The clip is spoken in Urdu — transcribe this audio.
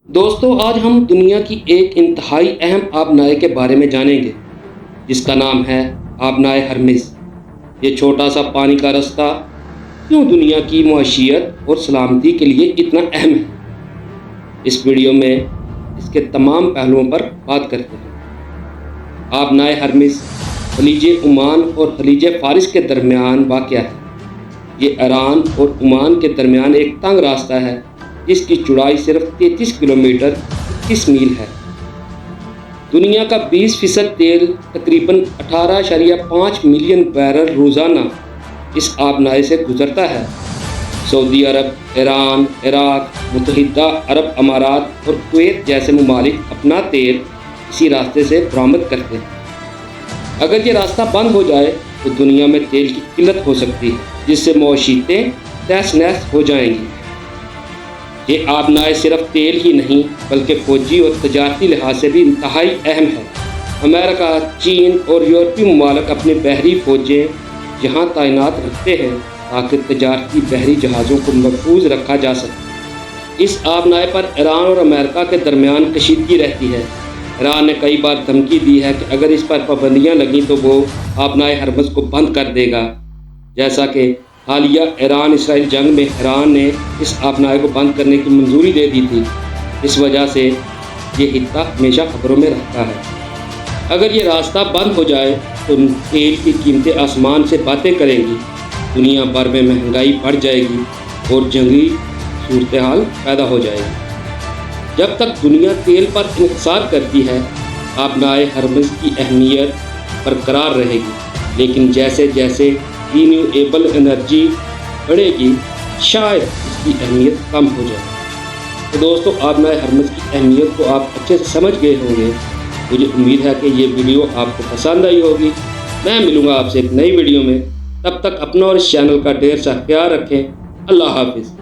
دوستو آج ہم دنیا کی ایک انتہائی اہم آبنائے کے بارے میں جانیں گے جس کا نام ہے آبنائے ہرمز۔ یہ چھوٹا سا پانی کا رستہ کیوں دنیا کی معیشت اور سلامتی کے لیے اتنا اہم ہے، اس ویڈیو میں اس کے تمام پہلوؤں پر بات کرتے ہیں۔ آبنائے ہرمز خلیج عمان اور خلیج فارس کے درمیان واقع ہے۔ یہ ایران اور عمان کے درمیان ایک تنگ راستہ ہے جس کی چوڑائی صرف 33 کلومیٹر 21 میل ہے۔ دنیا کا 20% تیل تقریباً 18.5 ملین بیرل روزانہ اس آبنائے سے گزرتا ہے۔ سعودی عرب، ایران، عراق، متحدہ عرب امارات اور کویت جیسے ممالک اپنا تیل اسی راستے سے برآمد کرتے ہیں۔ اگر یہ راستہ بند ہو جائے تو دنیا میں تیل کی قلت ہو سکتی ہے جس سے معیشتیں تہس نہس ہو جائیں گی۔ یہ آبنائے صرف تیل ہی نہیں بلکہ فوجی اور تجارتی لحاظ سے بھی انتہائی اہم ہے۔ امریکہ، چین اور یورپی ممالک اپنے بحری فوجیں یہاں تعینات رکھتے ہیں تاکہ تجارتی بحری جہازوں کو محفوظ رکھا جا سکے۔ اس آبنائے پر ایران اور امریکہ کے درمیان کشیدگی رہتی ہے۔ ایران نے کئی بار دھمکی دی ہے کہ اگر اس پر پابندیاں لگیں تو وہ آبنائے ہرمز کو بند کر دے گا۔ جیسا کہ حالیہ ایران اسرائیل جنگ میں ایران نے اس آبنائے کو بند کرنے کی منظوری دے دی تھی۔ اس وجہ سے یہ خطہ ہمیشہ خبروں میں رہتا ہے۔ اگر یہ راستہ بند ہو جائے تو تیل کی قیمتیں آسمان سے باتیں کریں گی، دنیا بھر میں مہنگائی بڑھ جائے گی اور جنگی صورتحال پیدا ہو جائے گی۔ جب تک دنیا تیل پر انحصار کرتی ہے، آبنائے ہرمز کی اہمیت برقرار رہے گی، لیکن جیسے جیسے رینیویبل انرجی بڑھے گی شاید اس کی اہمیت کم ہو جائے۔ تو دوستو آبنائے ہرمز کی اہمیت کو آپ اچھے سے سمجھ گئے ہوں گے۔ مجھے امید ہے کہ یہ ویڈیو آپ کو پسند آئی ہوگی۔ میں ملوں گا آپ سے ایک نئی ویڈیو میں، تب تک اپنا اور اس چینل کا ڈھیر سا خیال رکھیں۔ اللہ حافظ۔